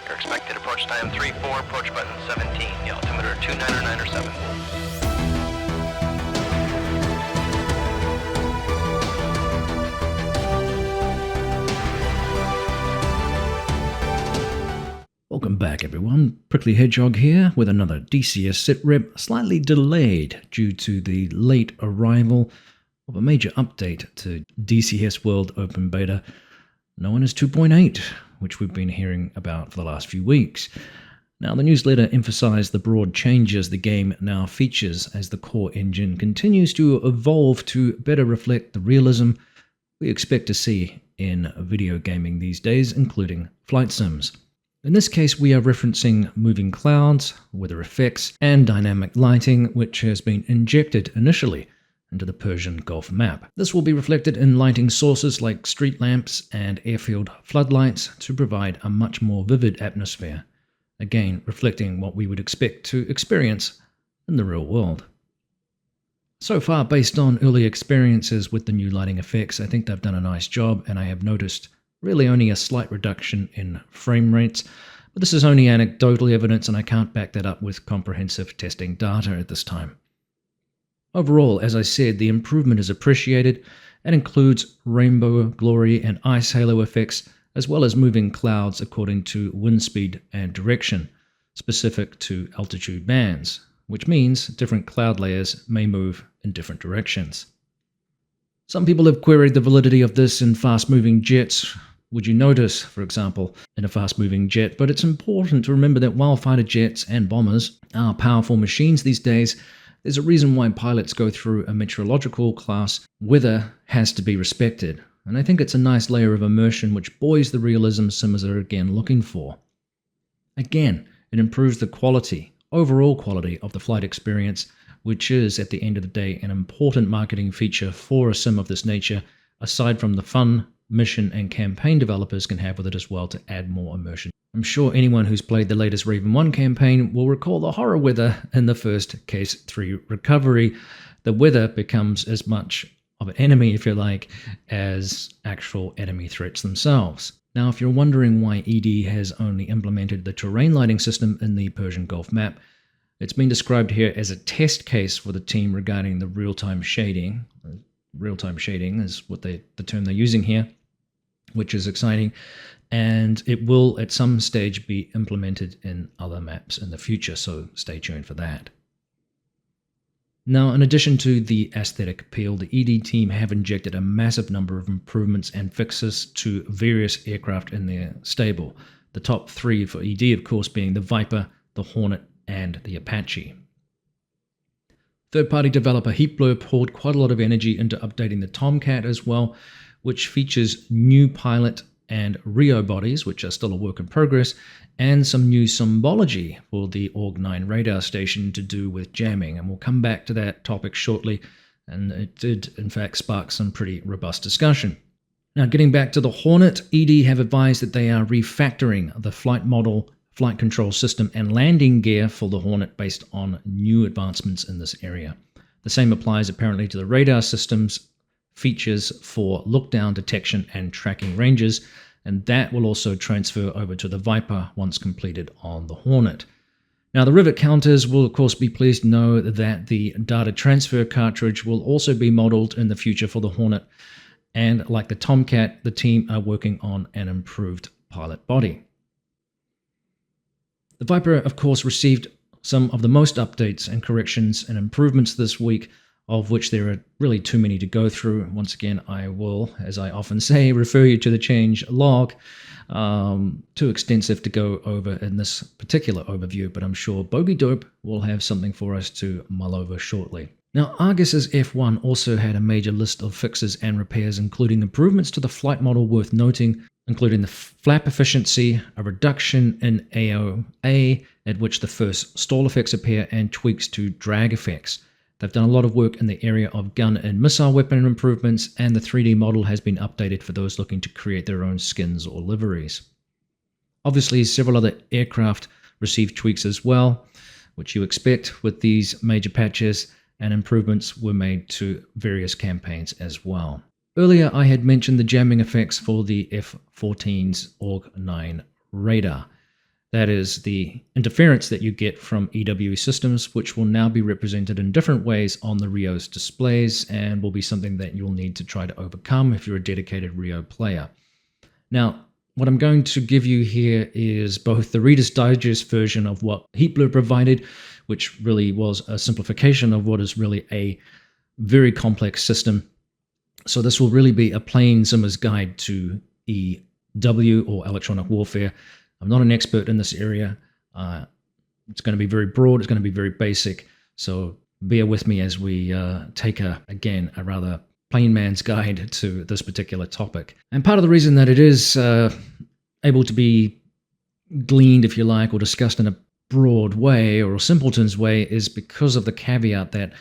Your expected approach time 3-4, approach button 17, the altimeter 2997. Welcome back everyone, Prickly Hedgehog here with another DCS SITREP, slightly delayed due to the late arrival of a major update to DCS World Open Beta, known as 2.8, which we've been hearing about for the last few weeks. Now, the newsletter emphasized the broad changes the game now features as the core engine continues to evolve to better reflect the realism we expect to see in video gaming these days, including flight sims. In this case, we are referencing moving clouds, weather effects, and dynamic lighting, which has been injected initially into the Persian Gulf map. This will be reflected in lighting sources like street lamps and airfield floodlights to provide a much more vivid atmosphere, again reflecting what we would expect to experience in the real world. So far, based on early experiences with the new lighting effects, I think they've done a nice job, and I have noticed really only a slight reduction in frame rates, but this is only anecdotal evidence and I can't back that up with comprehensive testing data at this time. Overall, as I said, the improvement is appreciated and includes rainbow, glory, and ice halo effects, as well as moving clouds according to wind speed and direction, specific to altitude bands, which means different cloud layers may move in different directions. Some people have queried the validity of this in fast-moving jets. Would you notice, for example, in a fast-moving jet? But it's important to remember that while fighter jets and bombers are powerful machines these days, there's a reason why pilots go through a meteorological class. Weather has to be respected, and I think it's a nice layer of immersion which buoys the realism simmers are again looking for. Again, it improves the quality, overall quality of the flight experience, which is, at the end of the day, an important marketing feature for a sim of this nature, aside from the fun, mission, and campaign developers can have with it as well to add more immersion. I'm sure anyone who's played the latest Raven 1 campaign will recall the horror weather in the first Case 3 recovery. The weather becomes as much of an enemy, if you like, as actual enemy threats themselves. Now, if you're wondering why ED has only implemented the terrain lighting system in the Persian Gulf map, it's been described here as a test case for the team regarding the real-time shading. Real-time shading is what the term they're using here, which is exciting, and it will at some stage be implemented in other maps in the future, so stay tuned for that. Now, in addition to the aesthetic appeal, the ED team have injected a massive number of improvements and fixes to various aircraft in their stable. The top three for ED, of course, being the Viper, the Hornet, and the Apache. Third-party developer Heatblur poured quite a lot of energy into updating the Tomcat as well, which features new pilot and Rio bodies, which are still a work in progress, and some new symbology for the Org-9 radar station to do with jamming, and we'll come back to that topic shortly, and it did in fact spark some pretty robust discussion. Now, getting back to the Hornet, ED have advised that they are refactoring the flight model, flight control system, and landing gear for the Hornet based on new advancements in this area. The same applies apparently to the radar systems, features for look-down detection and tracking ranges, and that will also transfer over to the Viper once completed on the Hornet. Now, the rivet counters will of course be pleased to know that the data transfer cartridge will also be modeled in the future for the Hornet, and like the Tomcat, the team are working on an improved pilot body. The Viper, of course, received some of the most updates and corrections and improvements this week, of which there are really too many to go through. Once again, I will, as I often say, refer you to the change log. Too extensive to go over in this particular overview, but I'm sure Bogey Dope will have something for us to mull over shortly. Now, Argus's F1 also had a major list of fixes and repairs, including improvements to the flight model worth noting, including the flap efficiency, a reduction in AOA at which the first stall effects appear, and tweaks to drag effects. They've done a lot of work in the area of gun and missile weapon improvements, and the 3D model has been updated for those looking to create their own skins or liveries. Obviously, several other aircraft received tweaks as well, which you expect with these major patches, and improvements were made to various campaigns as well. Earlier, I had mentioned the jamming effects for the F-14's Org-9 radar. That is the interference that you get from EW systems, which will now be represented in different ways on the Rio's displays and will be something that you'll need to try to overcome if you're a dedicated Rio player. Now, what I'm going to give you here is both the Reader's Digest version of what Heatblur provided, which really was a simplification of what is really a very complex system. So this will really be a plain Zimmer's guide to EW or electronic warfare. I'm not an expert in this area. It's going to be very broad. It's going to be very basic. So bear with me as we take a rather plain man's guide to this particular topic. And part of the reason that it is able to be gleaned, if you like, or discussed in a broad way or a simpleton's way is because of the caveat that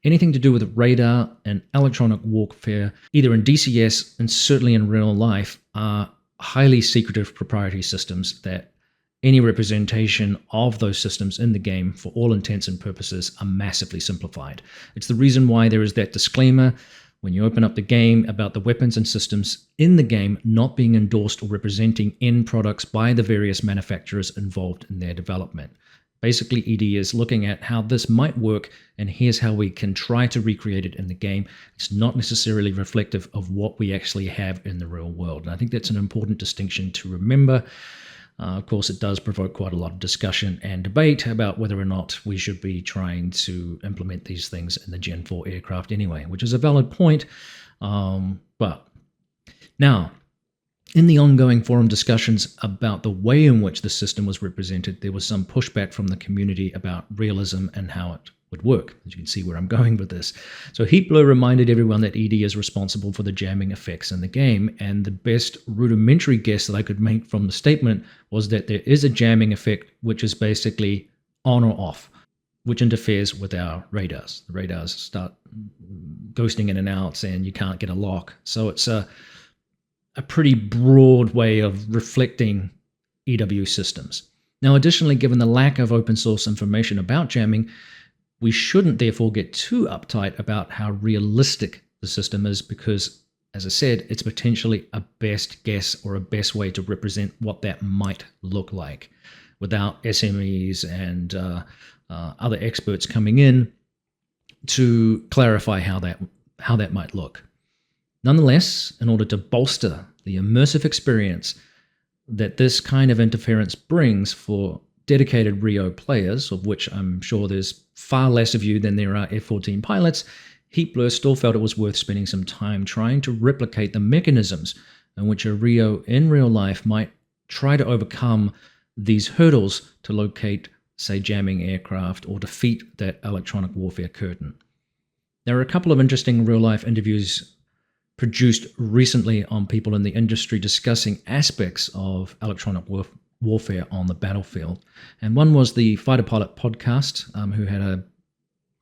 anything to do with radar and electronic warfare, either in DCS and certainly in real life, are highly secretive proprietary systems that any representation of those systems in the game, for all intents and purposes, are massively simplified. It's the reason why there is that disclaimer when you open up the game about the weapons and systems in the game not being endorsed or representing end products by the various manufacturers involved in their development. Basically, ED is looking at how this might work, and here's how we can try to recreate it in the game. It's not necessarily reflective of what we actually have in the real world. And I think that's an important distinction to remember. Of course, it does provoke quite a lot of discussion and debate about whether or not we should be trying to implement these things in the Gen 4 aircraft anyway, which is a valid point. But now, in the ongoing forum discussions about the way in which the system was represented, there was some pushback from the community about realism and how it would work. As you can see where I'm going with this. So Heatblur reminded everyone that ED is responsible for the jamming effects in the game, and the best rudimentary guess that I could make from the statement was that there is a jamming effect which is basically on or off, which interferes with our radars. The radars start ghosting in and out and you can't get a lock. So it's a pretty broad way of reflecting EW systems. Now, additionally, given the lack of open source information about jamming, we shouldn't therefore get too uptight about how realistic the system is because, as I said, it's potentially a best guess or a best way to represent what that might look like without SMEs and other experts coming in to clarify how that might look. Nonetheless, in order to bolster the immersive experience that this kind of interference brings for dedicated Rio players, of which I'm sure there's far less of you than there are F-14 pilots, Heatblur still felt it was worth spending some time trying to replicate the mechanisms in which a Rio in real life might try to overcome these hurdles to locate, say, jamming aircraft or defeat that electronic warfare curtain. There are a couple of interesting real-life interviews produced recently on people in the industry discussing aspects of electronic warfare on the battlefield. And one was the Fighter Pilot podcast, who had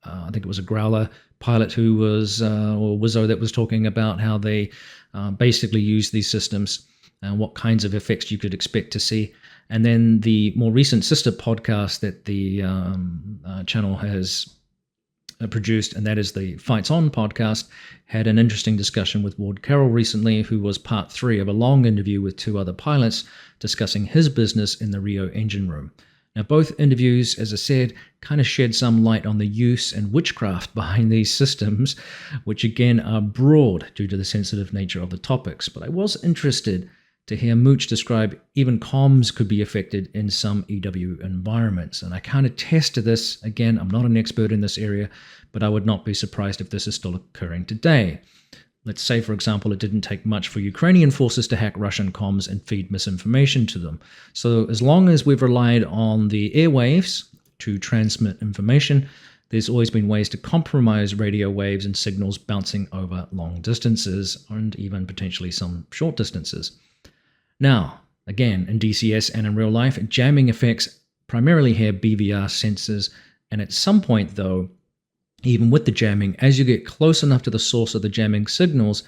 I think it was a Growler pilot who was, or Wizzo, that was talking about how they basically use these systems and what kinds of effects you could expect to see. And then the more recent sister podcast that the channel has produced, and that is the Fights On podcast, had an interesting discussion with Ward Carroll recently, who was part 3 of a long interview with 2 other pilots discussing his business in the Rio engine room. Now, both interviews, as I said, kind of shed some light on the use and witchcraft behind these systems, which again are broad due to the sensitive nature of the topics. But I was interested to hear Mooch describe even comms could be affected in some EW environments. And I can't attest to this. Again, I'm not an expert in this area, but I would not be surprised if this is still occurring today. Let's say, for example, it didn't take much for Ukrainian forces to hack Russian comms and feed misinformation to them. So as long as we've relied on the airwaves to transmit information, there's always been ways to compromise radio waves and signals bouncing over long distances and even potentially some short distances. Now, again, in DCS and in real life, jamming effects primarily have BVR sensors, and at some point, though, even with the jamming, as you get close enough to the source of the jamming signals,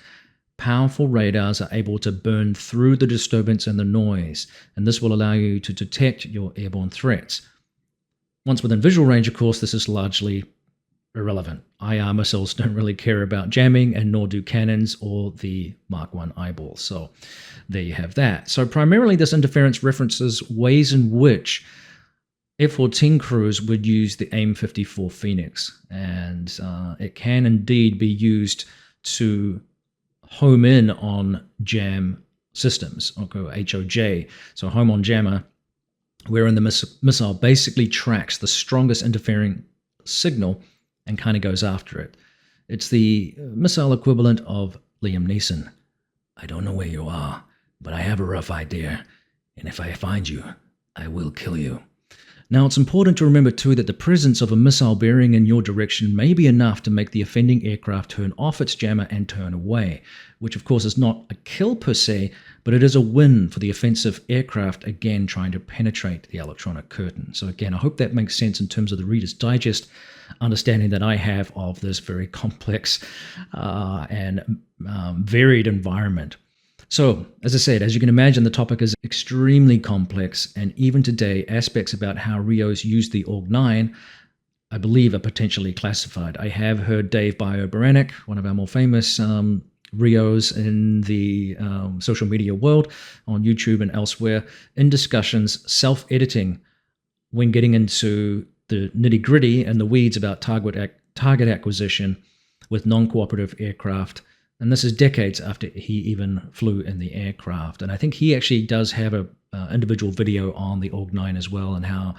powerful radars are able to burn through the disturbance and the noise, and this will allow you to detect your airborne threats. Once within visual range, of course, this is largely irrelevant. IR missiles don't really care about jamming, and nor do cannons or the Mark I eyeball. So there you have that. So primarily this interference references ways in which F-14 crews would use the AIM-54 Phoenix, and it can indeed be used to home in on jam systems, or HOJ, so home on jammer, wherein the missile basically tracks the strongest interfering signal and kind of goes after it. It's the missile equivalent of Liam Neeson. I don't know where you are, but I have a rough idea, and if I find you, I will kill you. Now, it's important to remember too that the presence of a missile bearing in your direction may be enough to make the offending aircraft turn off its jammer and turn away, which of course is not a kill per se, but it is a win for the offensive aircraft, again trying to penetrate the electronic curtain. So again, I hope that makes sense in terms of the Reader's Digest understanding that I have of this very complex and varied environment. So, as I said, as you can imagine, the topic is extremely complex, and even today, aspects about how Rios used the AUG-9, I believe, are potentially classified. I have heard Dave Bio-Baranek, one of our more famous Rios in the social media world, on YouTube and elsewhere, in discussions, self-editing when getting into the nitty-gritty and the weeds about target acquisition with non-cooperative aircraft. And this is decades after he even flew in the aircraft. And I think he actually does have a individual video on the AUG-9 as well, and how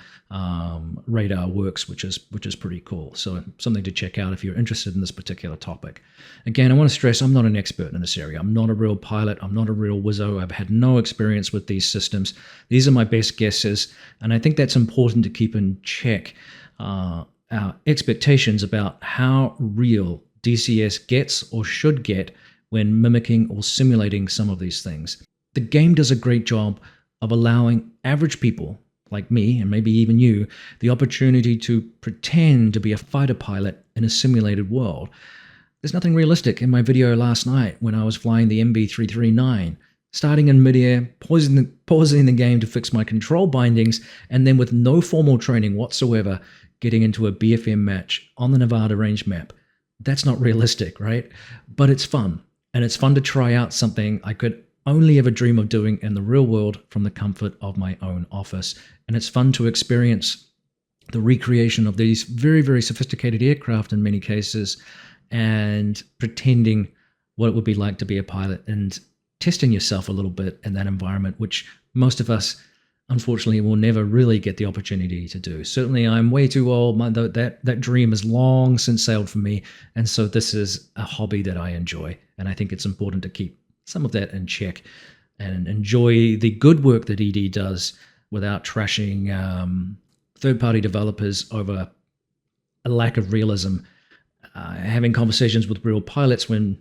radar works, which is pretty cool. So something to check out if you're interested in this particular topic. Again, I want to stress I'm not an expert in this area. I'm not a real pilot. I'm not a real wizzo. I've had no experience with these systems. These are my best guesses, and I think that's important to keep in check our expectations about how real DCS gets or should get when mimicking or simulating some of these things. The game does a great job of allowing average people like me, and maybe even you, the opportunity to pretend to be a fighter pilot in a simulated world. There's nothing realistic in my video last night when I was flying the MB339, starting in midair, pausing the game to fix my control bindings, and then with no formal training whatsoever, getting into a BFM match on the Nevada range map. That's not realistic, right? But it's fun. And it's fun to try out something I could only ever dream of doing in the real world from the comfort of my own office. And it's fun to experience the recreation of these very, very sophisticated aircraft in many cases, and pretending what it would be like to be a pilot and testing yourself a little bit in that environment, which most of us unfortunately will never really get the opportunity to do. Certainly I'm way too old. That dream has long since sailed for me. And so this is a hobby that I enjoy. And I think it's important to keep some of that in check and enjoy the good work that ED does without trashing third-party developers over a lack of realism. Having conversations with real pilots, when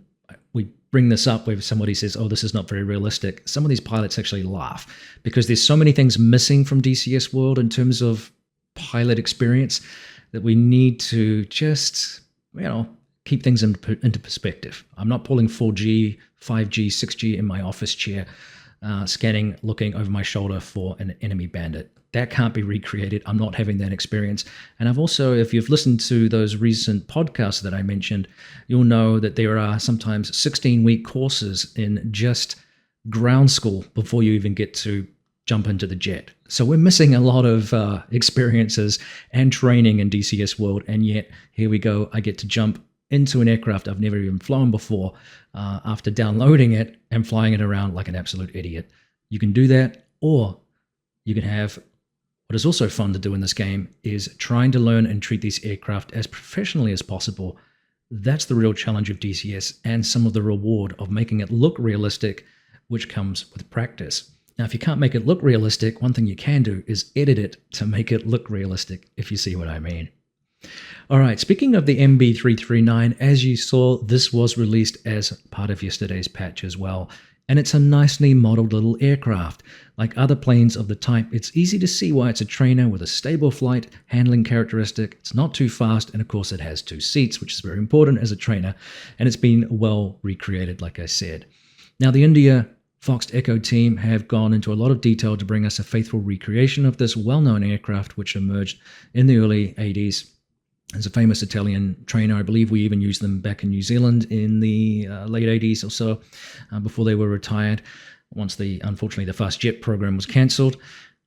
we bring this up where somebody says, oh, this is not very realistic, some of these pilots actually laugh, because there's so many things missing from DCS world in terms of pilot experience that we need to just, keep things into perspective. I'm not pulling 4G, 5G, 6G in my office chair, scanning, looking over my shoulder for an enemy bandit. That can't be recreated. I'm not having that experience. And I've also, if you've listened to those recent podcasts that I mentioned, you'll know that there are sometimes 16-week courses in just ground school before you even get to jump into the jet. So we're missing a lot of experiences and training in DCS world. And yet here we go. I get to jump into an aircraft I've never even flown before after downloading it and flying it around like an absolute idiot. You can do that, or you can have what is also fun to do in this game is trying to learn and treat these aircraft as professionally as possible. That's the real challenge of DCS, and some of the reward of making it look realistic, which comes with practice. Now, if you can't make it look realistic, one thing you can do is edit it to make it look realistic, if you see what I mean. All right, speaking of the MB339, as you saw, this was released as part of yesterday's patch as well. And it's a nicely modeled little aircraft. Like other planes of the type, it's easy to see why it's a trainer with a stable flight handling characteristic. It's not too fast, and of course it has 2 seats, which is very important as a trainer, and it's been well recreated, like I said. Now, the India Fox Echo team have gone into a lot of detail to bring us a faithful recreation of this well-known aircraft, which emerged in the early 80s It's a famous Italian trainer. I believe we even used them back in New Zealand in the late 80s or so, before they were retired, once unfortunately the fast jet program was cancelled.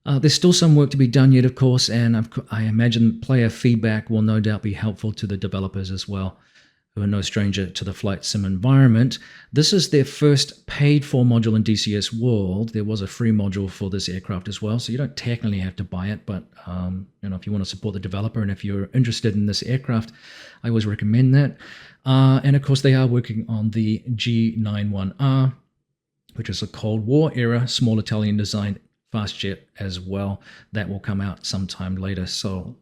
There's still some work to be done yet, of course, and I imagine player feedback will no doubt be helpful to the developers as well, who are no stranger to the flight sim environment. This is their first paid-for module in DCS World. There was a free module for this aircraft as well, so you don't technically have to buy it, but if you want to support the developer and if you're interested in this aircraft, I always recommend that. And of course, they are working on the G91R, which is a Cold War era, small Italian designed fast jet as well. That will come out sometime later. So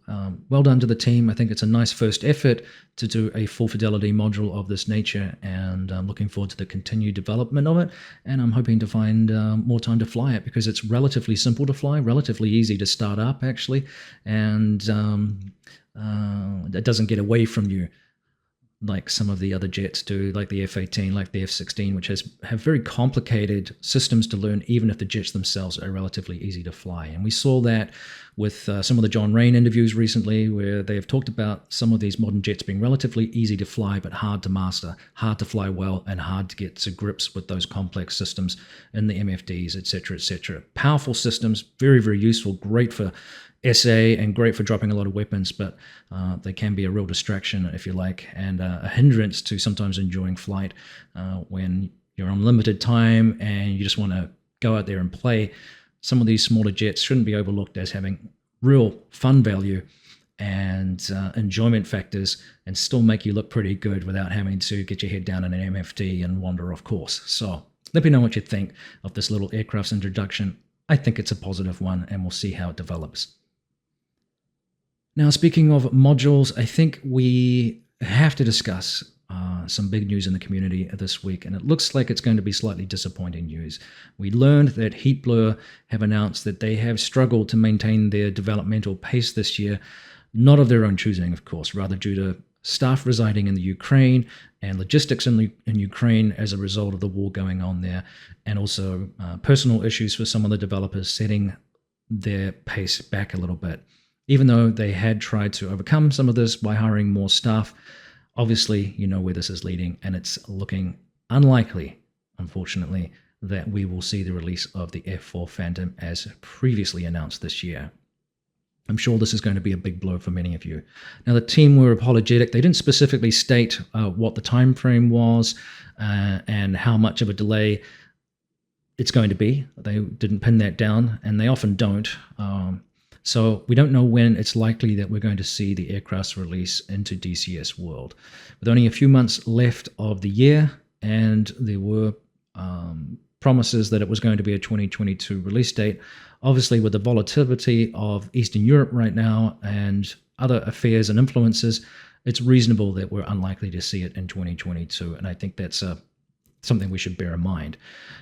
well done to the team. I think it's a nice first effort to do a full fidelity module of this nature, and I'm looking forward to the continued development of it. And I'm hoping to find more time to fly it, because it's relatively simple to fly, relatively easy to start up actually, and it doesn't get away from you like some of the other jets do, like the F-18, like the F-16, which have very complicated systems to learn, even if the jets themselves are relatively easy to fly. And we saw that with some of the John Rain interviews recently, where they have talked about some of these modern jets being relatively easy to fly, but hard to master, hard to fly well, and hard to get to grips with those complex systems in the MFDs, etc., etc. Powerful systems, very, very useful, great for SA and great for dropping a lot of weapons, but they can be a real distraction, if you like, and a hindrance to sometimes enjoying flight when you're on limited time and you just want to go out there and play. Some of these smaller jets shouldn't be overlooked as having real fun value and enjoyment factors, and still make you look pretty good without having to get your head down in an MFD and wander off course. So let me know what you think of this little aircraft's introduction. I think it's a positive one, and we'll see how it develops. Now, speaking of modules, I think we have to discuss some big news in the community this week, and it looks like it's going to be slightly disappointing news. We learned that Heatblur have announced that they have struggled to maintain their developmental pace this year, not of their own choosing, of course, rather due to staff residing in the Ukraine and logistics in Ukraine as a result of the war going on there, and also personal issues for some of the developers setting their pace back a little bit. Even though they had tried to overcome some of this by hiring more staff, obviously you know where this is leading, and it's looking unlikely, unfortunately, that we will see the release of the F4 Phantom as previously announced this year. I'm sure this is going to be a big blow for many of you. Now, the team were apologetic. They didn't specifically state what the time frame was and how much of a delay it's going to be. They didn't pin that down, and they often don't. So we don't know when it's likely that we're going to see the aircraft's release into DCS World. With only a few months left of the year, and there were promises that it was going to be a 2022 release date. Obviously, with the volatility of Eastern Europe right now and other affairs and influences, it's reasonable that we're unlikely to see it in 2022. And I think that's something we should bear in mind.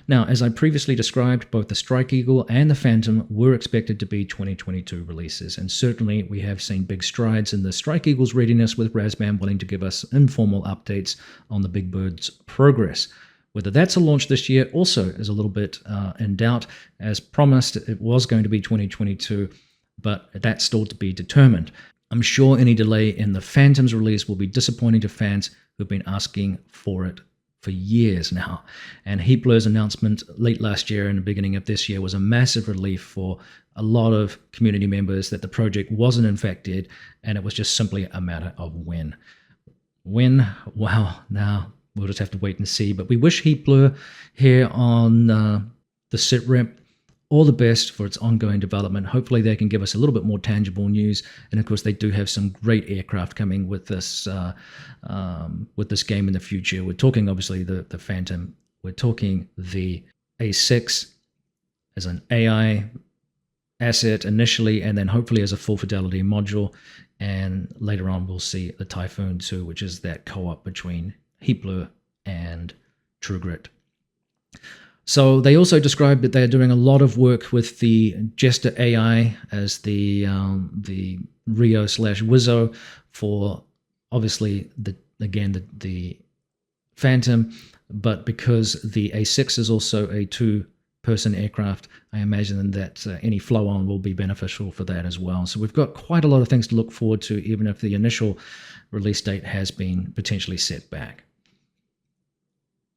Now, as I previously described, both the Strike Eagle and the Phantom were expected to be 2022 releases, and certainly we have seen big strides in the Strike Eagle's readiness, with Razbam willing to give us informal updates on the Big Bird's progress. Whether that's a launch this year also is a little bit in doubt. As promised, it was going to be 2022, but that's still to be determined. I'm sure any delay in the Phantom's release will be disappointing to fans who've been asking for it for years now. And Heatblur's announcement late last year and the beginning of this year was a massive relief for a lot of community members that the project wasn't in fact dead, and it was just simply a matter of when. When? Well, now we'll just have to wait and see. But we wish Heatblur here on the SITREP all the best for its ongoing development. Hopefully they can give us a little bit more tangible news. And of course, they do have some great aircraft coming with this game in the future. We're talking obviously the Phantom. We're talking the A6 as an AI asset initially, and then hopefully as a full fidelity module. And later on, we'll see the Typhoon 2, which is that co-op between Heatblur and True Grit. So they also described that they're doing a lot of work with the Jester AI as the Rio/Wizzo for obviously the Phantom, but because the A6 is also a two person aircraft, I imagine that any flow on will be beneficial for that as well. So we've got quite a lot of things to look forward to, even if the initial release date has been potentially set back.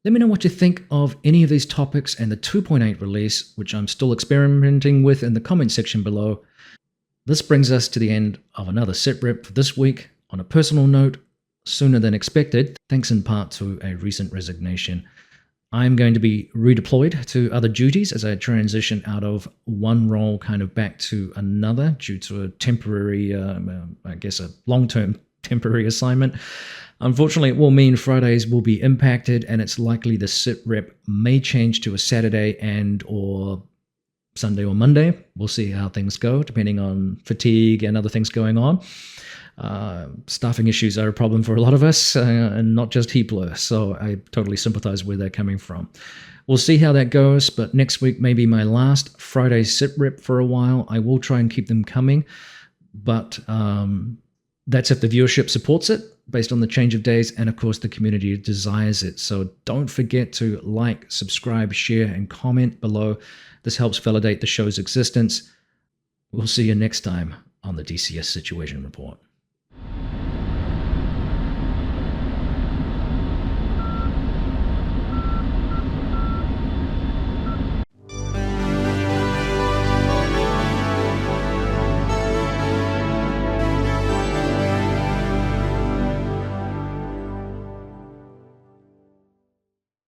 Let me know what you think of any of these topics and the 2.8 release, which I'm still experimenting with, in the comment section below. This brings us to the end of another SITREP for this week. On a personal note, sooner than expected, thanks in part to a recent resignation. I'm going to be redeployed to other duties as I transition out of one role kind of back to another due to a temporary, I guess a long-term temporary assignment. Unfortunately, it will mean Fridays will be impacted, and it's likely the SITREP may change to a Saturday and or Sunday or Monday. We'll see how things go, depending on fatigue and other things going on. Staffing issues are a problem for a lot of us, and not just Heapler, so I totally sympathize where they're coming from. We'll see how that goes, but next week may be my last Friday SITREP for a while. I will try and keep them coming, but that's if the viewership supports it, based on the change of days, and of course the community desires it. So don't forget to like, subscribe, share, and comment below. This helps validate the show's existence. We'll see you next time on the DCS Situation Report.